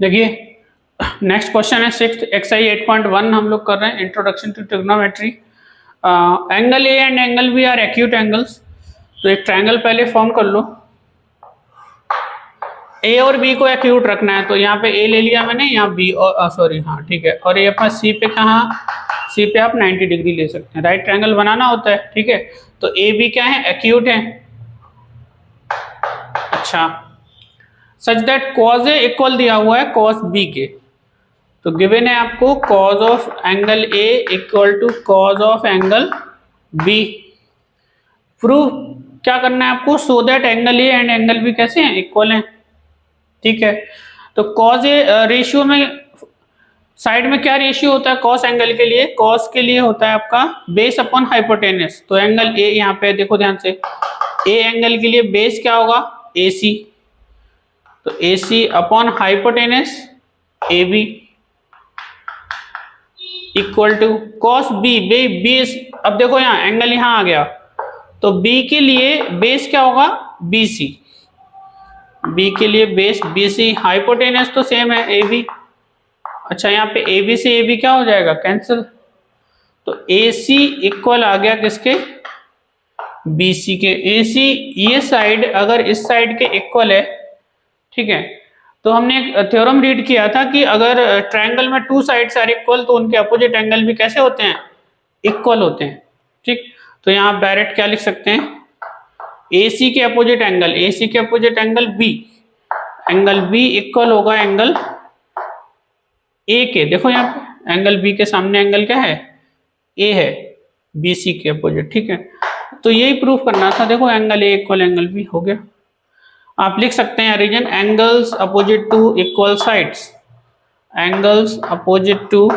देखिए next question है sixth exercise 8.1 हम लोग कर रहे हैं introduction to trigonometry. Angle A and angle B are acute angles. तो एक ट्रायंगल पहले फॉर्म कर लो। ए और बी को एक्यूट रखना है, तो यहाँ पे ए ले लिया मैंने, यहाँ बी और सॉरी हाँ ठीक है, और ये अपना सी पे कहाँ, सी पे आप 90 डिग्री ले सकते हैं। राइट ट्रायंगल बनाना होता है, ठीक है। तो ए बी क्या है, एक्यूट है। अच्छा, such that cause A equal दिया हुआ है कॉस बी के। तो गिवन है आपको cos of angle A equal to cos of angle B. Prove क्या करना है आपको, so that angle A and angle B कैसे हैं, इक्वल हैं, ठीक है। तो कॉज ए रेशियो में साइड में क्या रेशियो होता है कॉस एंगल के लिए, कॉस के लिए होता है आपका बेस अपॉन हाइपोटेनस। तो एंगल ए यहाँ पे देखो ध्यान से, ए एंगल के लिए बेस क्या होगा, ए सी। तो A C upon hypotenuse A B equal to cos B, base. अब देखो यहाँ एंगल यहाँ आ गया, तो बी के लिए बेस क्या होगा, बी सी। बी के लिए बेस बी सी, हाइपोटेनस तो सेम है ए बी। अच्छा, यहाँ पे ए बी से ए बी क्या हो जाएगा, कैंसिल। तो ए सी इक्वल आ गया किसके, बी सी के। ए सी ये साइड अगर इस साइड के इक्वल है, ठीक है। तो हमने एक थ्योरम रीड किया था कि अगर ट्रायंगल में टू साइड्स आर इक्वल तो उनके अपोजिट एंगल भी कैसे होते हैं, इक्वल होते हैं, ठीक। तो यहाँ आप डायरेक्ट क्या लिख सकते हैं, ए सी के अपोजिट एंगल, ए सी के opposite angle B, angle B equal होगा एंगल ए के। देखो यहाँ पे एंगल बी के सामने एंगल क्या है, ए है, बी सी के अपोजिट, ठीक है। तो यही प्रूफ करना था। देखो angle A equal angle B हो गया। आप लिख सकते हैं reason angles opposite to equal sides, angles opposite to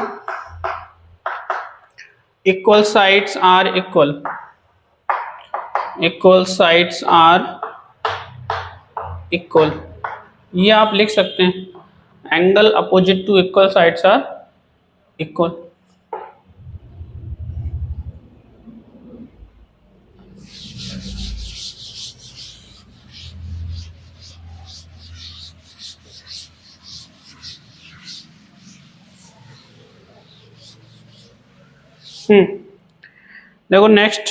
equal sides are equal, equal sides are equal. ये आप लिख सकते हैं, angle opposite to equal sides are equal. देखो नेक्स्ट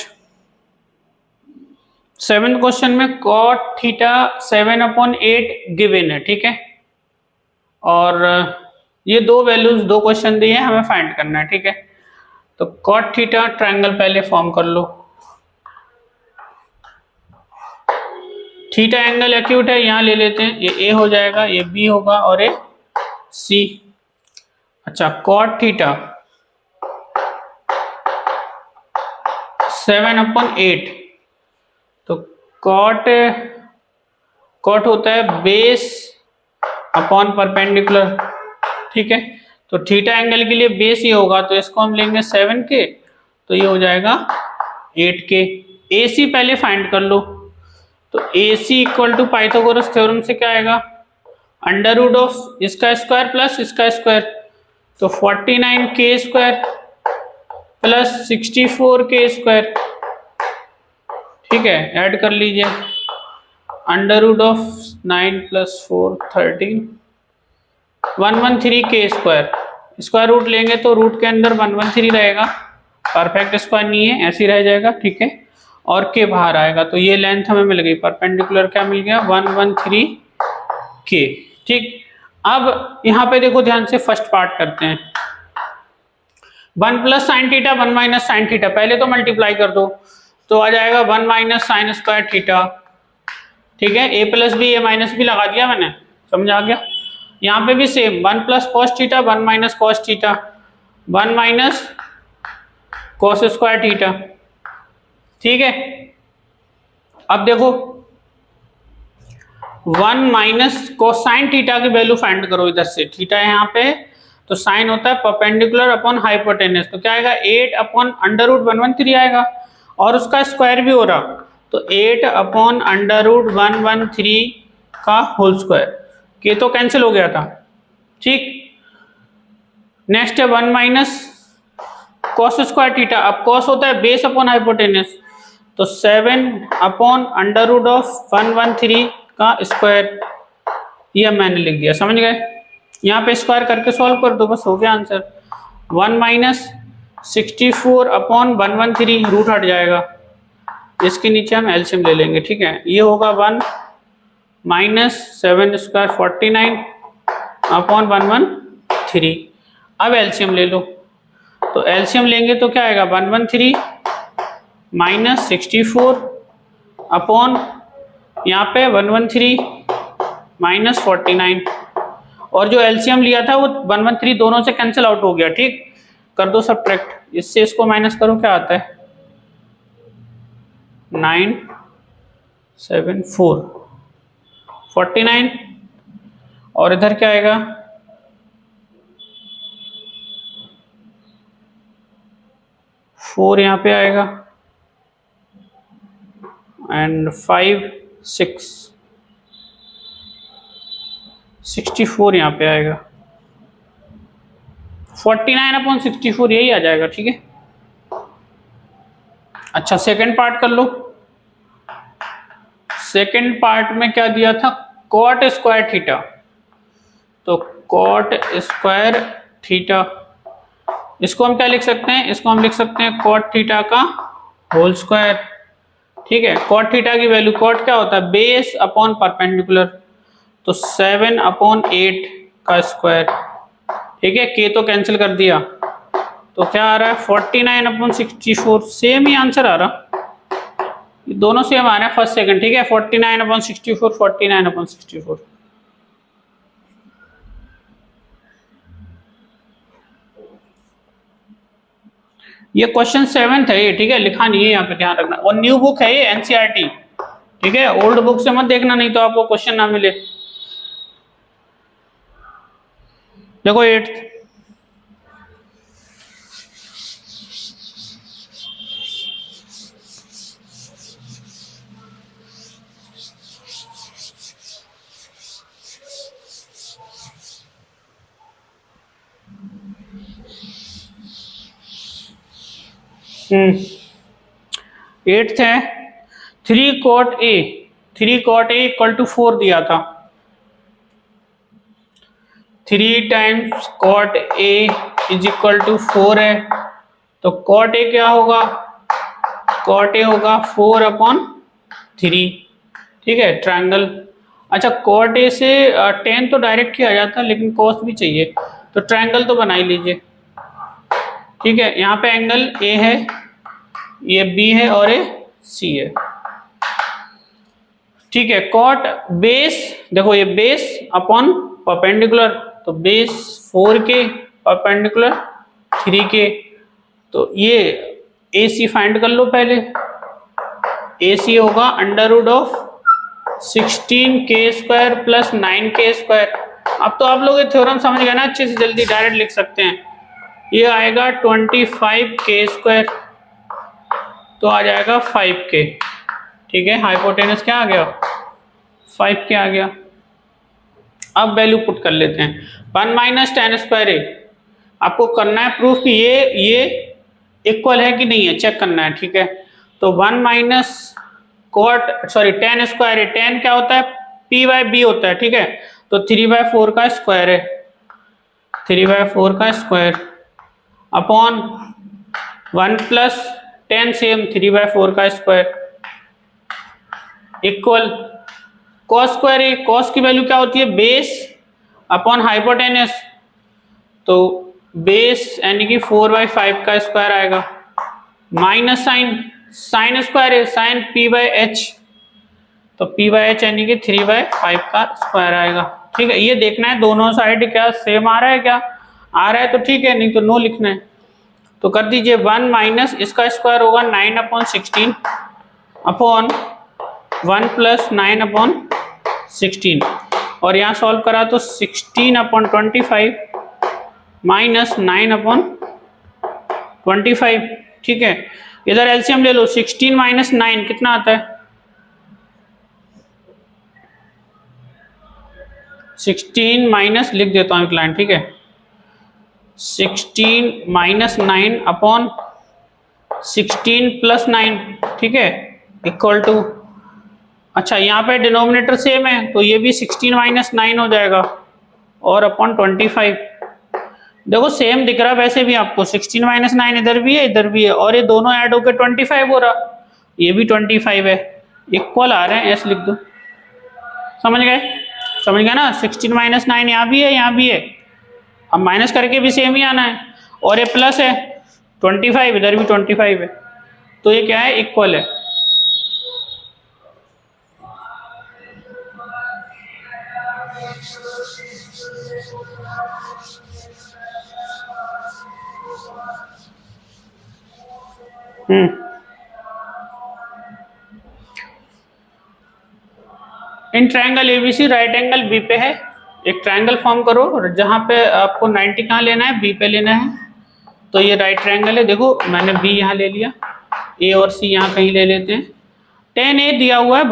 7th क्वेश्चन में कॉट थीटा 7/8 गिवन है, ठीक है। और ये दो वैल्यूज, दो क्वेश्चन दिए हैं, हमें फाइंड करना है, ठीक है। तो कॉट थीटा ट्रायंगल पहले फॉर्म कर लो। थीटा एंगल एक्यूट है, यहाँ ले लेते हैं, ये ए हो जाएगा, ये बी होगा और ये सी। अच्छा, कॉट थीटा 7/8, तो कॉट होता है बेस अपॉन परपेंडिकुलर, ठीक है। तो थीटा एंगल के लिए बेस ही होगा, तो इसको हम लेंगे 7 के, तो ये हो जाएगा 8 के। ए सी पहले फाइंड कर लो। तो A C equal to Pythagoras theorem से क्या आएगा, अंडर रूट ऑफ इसका स्क्वायर प्लस इसका स्क्वायर, तो 49 के स्क्वायर प्लस 64 के स्क्वायर, ठीक है। ऐड कर लीजिए, अंडर रूट ऑफ 9 + 4 13, 113 के स्क्वायर। स्क्वायर रूट लेंगे तो रूट के अंदर 113 रहेगा, परफेक्ट स्क्वायर नहीं है, ऐसे ही रह जाएगा, ठीक है। और के बाहर आएगा, तो ये लेंथ हमें मिल गई, परपेंडिकुलर क्या मिल गया, 113 के, ठीक। अब यहाँ पे देखो ध्यान से, फर्स्ट पार्ट करते हैं। 1 + sin थीटा 1 - sin थीटा, पहले तो मल्टीप्लाई कर दो, तो आ जाएगा 1 - sin स्क्वायर थीटा, ठीक है। a + b, a - b लगा दिया मैंने, समझ आ गया। यहाँ पे भी same, 1 + cos theta 1 - cos theta 1 - cos square theta, ठीक है। अब देखो 1 - कोसाइन थीटा की वैल्यू फाइंड करो इधर से, थीटा है यहाँ पे, तो साइन होता है परपेंडिकुलर अपॉन हाइपोटेनस, तो क्या आएगा 8/√113 आएगा, और उसका स्क्वायर भी हो रहा, तो 8/√113 का होल स्क्वायर, के तो कैंसिल हो गया था, ठीक। नेक्स्ट है 1 - cos स्क्वायर थीटा। अब cos होता है बेस अपॉन हाइपोटेनस, तो 7/√113 का स्क्वायर, यह मैंने लिख दिया, समझ गए। यहाँ पे स्क्वायर करके सॉल्व कर दो, बस हो गया आंसर। 1 माइनस 64 अपॉन 113, रूट हट जाएगा, इसके नीचे हम एलसीएम ले लेंगे, ठीक है। ये होगा 1 माइनस 7 स्क्वायर 49 अपॉन 113। अब एलसीएम ले लो, तो एलसीएम लेंगे तो क्या आएगा, 113 माइनस 64 अपॉन यहाँ पे 113 माइनस 49, और जो एलसीएम लिया था वो 113 दोनों से कैंसिल आउट हो गया, ठीक। कर दो सब्ट्रैक्ट, इससे इसको माइनस करो, क्या आता है 974 49, और इधर क्या आएगा 4 यहाँ पे आएगा, एंड 5 6 64 यहाँ पे आएगा, 49 अपॉन 64 यही आ जाएगा, ठीक है। अच्छा सेकंड पार्ट कर लो। सेकंड पार्ट में क्या दिया था, कॉट स्क्वायर थीटा, तो कॉट स्क्वायर थीटा, इसको हम क्या लिख सकते हैं, इसको हम लिख सकते हैं कॉट थीटा का होल स्क्वायर, ठीक है। कॉट थीटा की वैल्यू, कॉट क्या होता है, बेस अपॉन परपेंडिकुलर, तो 7 अपॉन 8 का स्क्वायर, ठीक है। के तो कैंसिल कर दिया, तो क्या आ रहा है 49 अपॉन 64, सेम ही आंसर आ रहा, ये दोनों सेम आ रहे हैं फर्स्ट सेकंड, ठीक है। 49 अपॉन 64 49 अपॉन 64। ये क्वेश्चन 7th है ये, ठीक है, लिखा नहीं है यहाँ पे, ध्यान रखना। और न्यू बुक है ये एनसीईआरटी, ठीक है, ओल्ड बुक से मत देखना, नहीं तो आपको क्वेश्चन ना मिले। देखो 8th, एट्थ है 3 cot A इक्वल टू 4 दिया था, 3 times cot A is equal to 4 है, तो cot A क्या होगा, cot A होगा 4 अपॉन 3, ठीक है, ट्रायंगल। अच्छा cot A से tan तो डायरेक्ट ही आ जाता है, लेकिन cos भी चाहिए, तो ट्रायंगल तो बना ही लीजिए, ठीक है। यहाँ पे एंगल A है, ये B है और ये C है, ठीक है। कॉट बेस, देखो ये बेस अपॉन परपेंडिकुलर, तो बेस 4 के परपेंडिकुलर 3 के, तो ये AC फाइंड कर लो पहले। AC होगा under root of 16k² plus 9k²। अब तो आप लोग ये थ्योरम समझ गए ना अच्छे से, जल्दी डायरेक्ट लिख सकते हैं। ये आएगा 25k², तो आ जाएगा 5k, ठीक है। हाइपोटेनस क्या आ गया, 5k आ गया। अब वैल्यू पुट कर लेते हैं, 1 माइनस tan² A, आपको करना है प्रूफ कि ये इक्वल है कि नहीं है, चेक करना है, ठीक है। तो 1 माइनस tan² A, tan क्या होता है, p/b होता है, ठीक है। तो 3/4 का स्क्वायर है, 3/4 का square upon 1 plus tan same 3/4 का square equal cos² A, cos की वैल्यू क्या होती है, बेस अपॉन हाइपोटेनस, तो बेस यानी कि 4/5 का स्क्वायर आएगा, माइनस sin स्क्वायर है, sin p/h, तो p/h यानी कि 3/5 का स्क्वायर आएगा, ठीक है। ये देखना है दोनों साइड क्या सेम आ रहा है, क्या आ रहा है तो ठीक है, नहीं तो नो लिखना है। तो कर दीजिए 1 माइनस इसका स्क्वायर होगा 9/16 अपॉन 1 प्लस 9/16, और यहाँ सॉल्व करा तो 16/25 माइनस 9/25, ठीक है। इधर एलसीएम ले लो, 16 माइनस 9 कितना आता है, 16 माइनस लिख देता हूँ एक लाइन, ठीक है, 16 माइनस 9 अपॉन 16 प्लस 9, ठीक है, इक्वल टू, अच्छा यहाँ पे डिनोमिनेटर सेम है तो ये भी 16 माइनस 9 हो जाएगा, और अपॉन 25। देखो सेम दिख रहा है वैसे भी आपको, 16 माइनस 9 इधर भी है इधर भी है, और ये दोनों ऐड होकर 25 हो रहा, ये भी 25 है, इक्वल आ रहे हैं, ऐसे लिख दो। समझ गए? समझ गए ना? 16 माइनस 9 यहाँ भी है यहाँ भी है, अब माइनस करके भी सेम ही आना है, और ये प्लस है 25, इधर भी 25 है, तो ये क्या है, इक्वल है। In triangle ABC right angle B पे है, एक ट्रायंगल फॉर्म करो जहां पे आपको 90 कहाँ लेना है, बी पे लेना है। तो ये राइट ट्रायंगल है, देखो मैंने बी यहाँ ले लिया, ए और सी यहाँ कहीं ले लेते हैं। 10 ए दिया हुआ है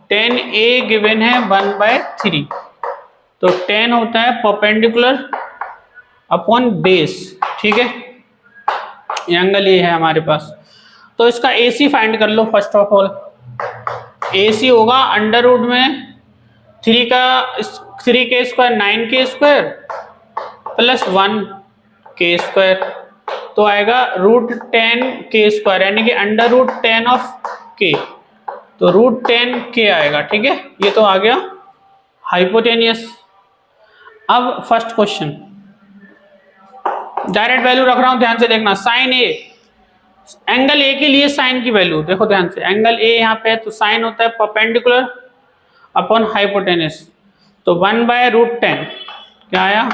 10 ए गिवन है 1/3, तो 10 होता है परपेंडिकुलर अपॉन बेस, ठीक है, एंगल ये है हमारे पास। तो इसका AC फाइंड कर लो फर्स्ट ऑफ ऑल। AC होगा अंडर रूट में 3 के स्क्वायर 9 के स्क्वायर प्लस 1 के स्क्वायर, तो आएगा √10 के स्क्वायर, यानी कि अंडर रूट 10 ऑफ के, तो √10 के आएगा, ठीक है। ये तो आ गया हाइपोटेनियस। अब फर्स्ट क्वेश्चन, डायरेक्ट वैल्यू रख रहा हूं, ध्यान से देखना। साइन ए, एंगल ए के लिए साइन की वैल्यू देखो ध्यान से, एंगल ए यहाँ पे है तो साइन होता है परपेंडिकुलर अपॉन हाइपोटेनस, तो 1/√10 क्या आया,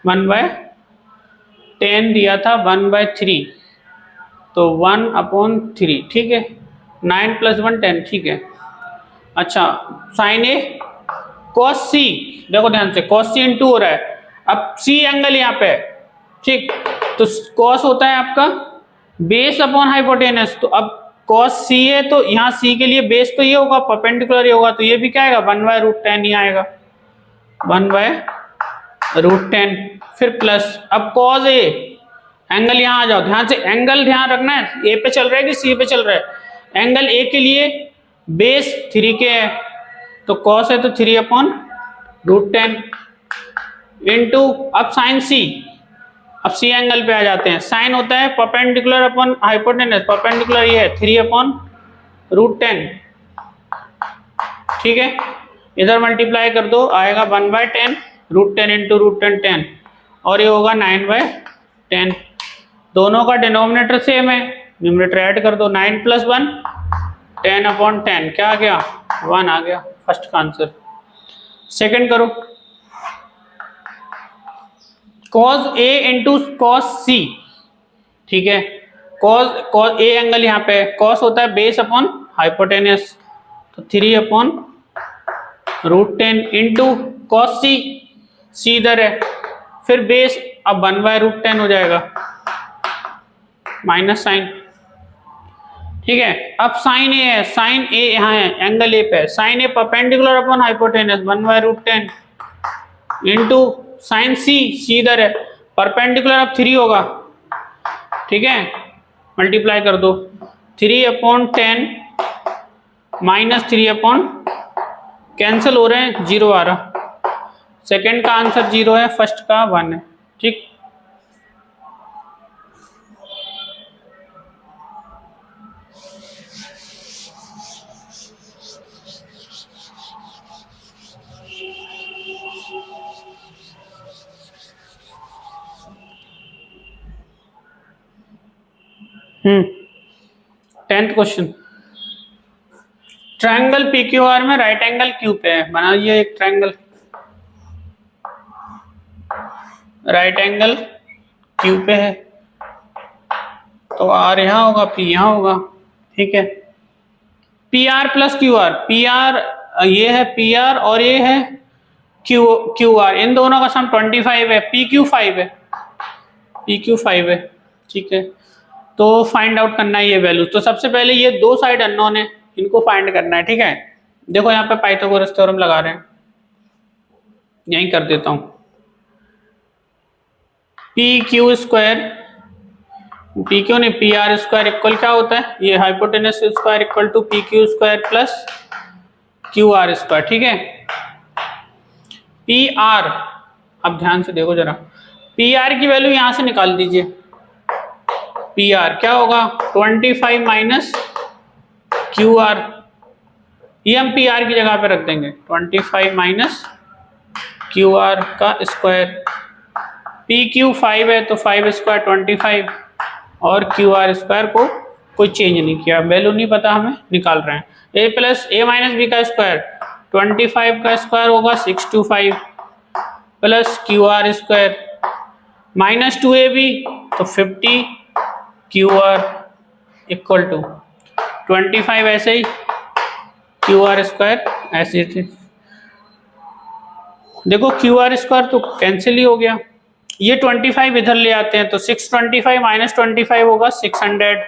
1/10 दिया था 1/3, तो 1/3, ठीक है। 9 + 1 10, ठीक है। अच्छा साइन ए cos c, देखो ध्यान से cos c × हो रहा है, अब c एंगल यहाँ पे है, ठीक, तो cos होता है आपका बेस अपॉन हाइपोटेनस, तो अब cos c है तो यहाँ c के लिए बेस तो ये होगा, परपेंडिकुलर ये होगा, तो ये भी क्या आएगा 1/√10 ही आएगा, 1/√10, फिर प्लस, अब cos a, एंगल यहाँ आ जाओ, ध्यान से एंगल ध्यान रखना है, a पे चल रहा है कि c पे चल रहा है, एंगल a के लिए बेस 3 के है, तो cos है तो 3/√10 इंटू, अब साइन c, अब सी एंगल पे आ जाते हैं, साइन होता है परपेंडिकुलर अपॉन हाइपोटेनस, परपेंडिकुलर ये है 3/√10, ठीक है। इधर मल्टीप्लाई कर दो, आएगा 1/10, √10 × √10 10, और ये होगा 9/10, दोनों का डिनोमिनेटर सेम है, न्यूमरेटर ऐड कर दो, 9 + 1 10/10, क्या आ गया 1 आ गया, फर्स्ट का आंसर। सेकंड करो, cos A × cos C, ठीक है, cos A एंगल यहाँ पे है, cos होता है बेस अपॉन हाइपोटेनस, तो 3/√10 इंटू cos C, C इधर है, फिर बेस, अब 1/√10 हो जाएगा माइनस साइन, ठीक है। अब साइन A है, साइन A यहाँ है, एंगल A पे है, sine A perpendicular upon hypotenuse 1/√10 into sine C, C इधर है, परपेंडिकुलर अब 3 होगा, ठीक है, मल्टीप्लाई कर दो, 3/10 माइनस 3/, कैंसिल हो रहे हैं, 0 आ रहा, सेकंड का आंसर 0 है, फर्स्ट का 1 है, ठीक। टेंथ क्वेश्चन, ट्रायंगल PQR में राइट एंगल Q पे है, बनाइए एक ट्रायंगल, राइट एंगल Q पे है, तो R यहाँ होगा, P यहाँ होगा, ठीक है। PR + QR, PR ये है PR और ये है QR, इन दोनों का सम 25 है, PQ 5 है, PQ 5 है, ठीक है। तो फाइंड आउट करना है ये वैल्यू, तो सबसे पहले ये दो साइड अननोन है, इनको फाइंड करना है, ठीक है। देखो यहाँ पे पाइथागोरस थ्योरम लगा रहे हैं, यहीं कर देता हूँ, PQ² PQ नहीं PR² इक्वल क्या होता है, ये hypotenuse square equal to PQ² + QR², ठीक है। पी आर, अब ध्यान से देखो जरा, पी आर की वैल्यू यहां से निकाल दीजिए। पी आर क्या होगा 25 माइनस क्यू आर, ये हम पी आर की जगह पे रख देंगे 25 माइनस क्यू आर का स्क्वायर। पी क्यू 5 है तो 5 स्क्वायर 25 और क्यू आर स्क्वायर को कोई चेंज नहीं किया, वैल्यू नहीं पता हमें, निकाल रहे हैं। ए प्लस ए माइनस बी का स्क्वायर 25 का स्क्वायर होगा 625 plus Q R square minus 2ab तो 50 क्यू आर इक्वल टू 25 ऐसे ही क्यू आर स्क्वायर ऐसे ही। देखो क्यू आर स्क्वायर तो कैंसिल ही हो गया, ये 25 इधर ले आते हैं तो 625 माइनस 25 होगा 600,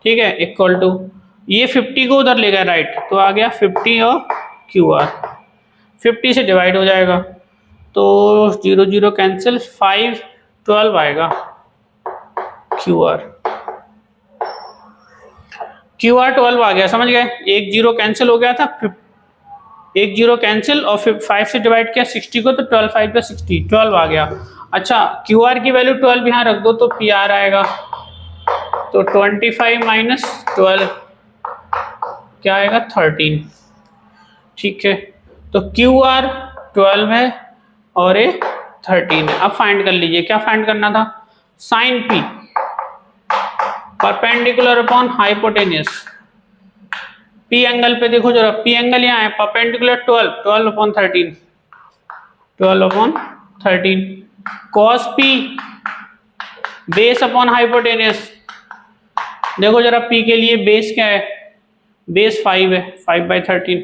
ठीक है, इक्वल टू ये 50 को उधर ले गया राइट, तो आ गया 50 और क्यू आर 50 से डिवाइड हो जाएगा तो 0 0 कैंसिल, 5 12 आएगा क्यू आर 12 आ गया, समझ गए। एक जीरो कैंसिल हो गया था, एक जीरो कैंसिल और फिर 5 से डिवाइड किया 60 को तो 12 5 का 60 12 आ गया। अच्छा क्यू आर की वैल्यू 12 यहाँ रख दो तो पी आर आएगा, तो 25 माइनस 12 क्या आएगा 13, ठीक है। तो क्यू आर 12 है और ये 13 है। अब फाइंड कर लीजिए, क्या फाइंड करना था, sine P perpendicular upon hypotenuse. P angle पे देखो जरा, पी एंगल यहाँ है perpendicular 12 upon 13 12 upon 13 cos P base upon hypotenuse. देखो जरा पी के लिए बेस क्या है, बेस 5 है 5/13,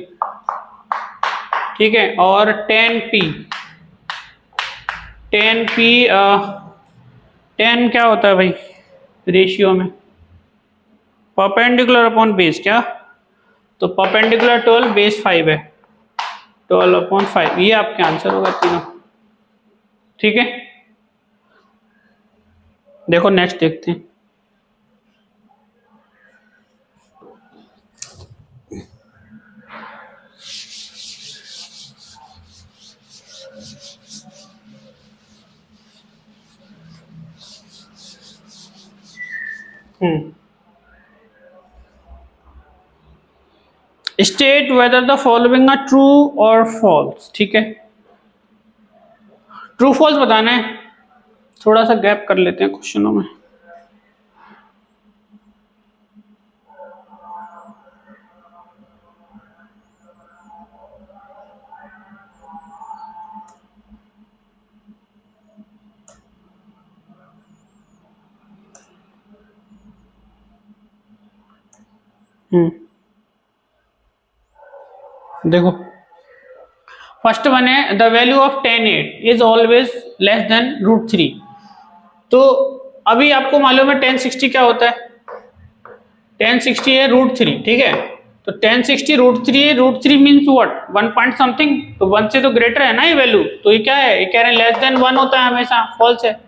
ठीक है। और टेन पी टेन क्या होता है भाई रेशियो में, परपेंडिकुलर अपॉन बेस क्या, तो परपेंडिकुलर 12 बेस 5 है 12 अपॉन 5, ये आपके आंसर होगा तीनों, ठीक है। देखो नेक्स्ट देखते हैं। State whether the following are true और फॉल्स, ठीक है। ट्रू फॉल्स बताना है, थोड़ा सा गैप कर लेते हैं क्वेश्चनों में। देखो फर्स्ट वन है the value of tan 8 is always less than √3। तो अभी आपको मालूम है tan 60 क्या होता है, tan 60 है √3, ठीक है। तो tan 60 √3 है, √3 मीन्स व्हाट 1 पॉइंट समथिंग, तो 1 से तो ग्रेटर है ना ये वैल्यू, तो ये क्या है, ये कह रहे हैं लेस देन 1 होता है हमेशा, फॉल्स है,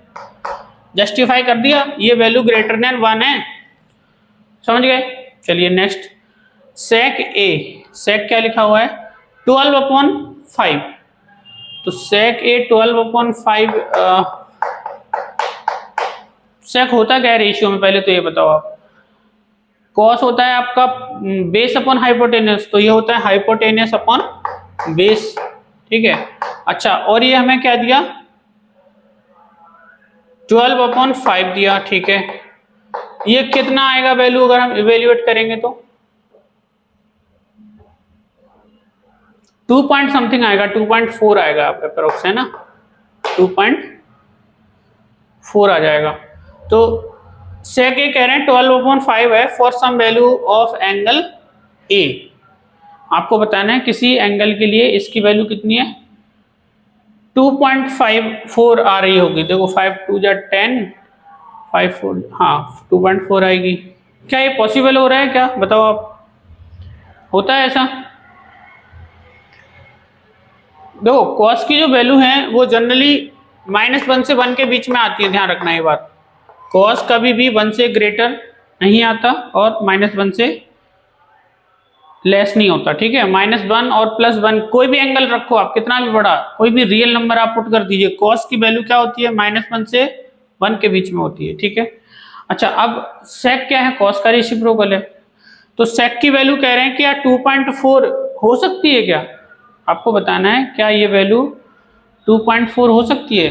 जस्टिफाई कर दिया, ये वैल्यू ग्रेटर देन 1 है, समझ गए। चलिए नेक्स्ट सेक ए, सेक क्या लिखा हुआ है 12/5, तो सेक ए 12/5 सेक होता क्या है रेशियो में, पहले तो ये बताओ आप। कॉस होता है आपका बेस अपॉन हाइपोटेनियस, तो ये होता है हाइपोटेनियस अपॉन बेस, ठीक है। अच्छा और ये हमें क्या दिया 12/5 दिया, ठीक है। ये कितना आएगा वैल्यू अगर हम इवेल्युएट करेंगे तो 2 पॉइंट समथिंग आएगा, 2.4 आएगा आपका अप्रोक्स, है ना, 2.4 आ जाएगा। तो सेक ए कह रहे हैं 12/5 है for some value of angle A, आपको बताना है किसी एंगल के लिए इसकी वैल्यू कितनी है 2.54 आ रही होगी। देखो 5 2 10 5 4 हाँ 2.4 आएगी। क्या ये पॉसिबल हो रहा है क्या, बताओ आप, होता है ऐसा। देखो कॉस की जो वैल्यू है वो जनरली -1 से 1 के बीच में आती है, ध्यान रखना ये बात। कॉस कभी भी 1 से ग्रेटर नहीं आता और -1 से लेस नहीं होता, ठीक है। -1 और +1 कोई भी एंगल रखो आप, कितना भी बड़ा, कोई भी रियल नंबर आप पुट कर दीजिए, कॉस की वैल्यू क्या होती है, -1 से 1 के बीच में होती है, ठीक है। अच्छा, अब सेक क्या है, कॉस का रेसिप्रोकल है, तो सेक की वैल्यू कह रहे हैं कि यार 2.4 हो सकती है क्या, आपको बताना है क्या ये वैल्यू 2.4 हो सकती है,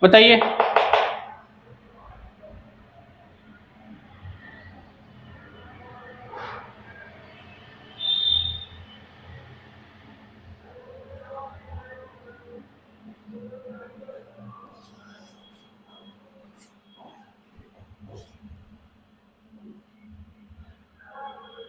बताइए।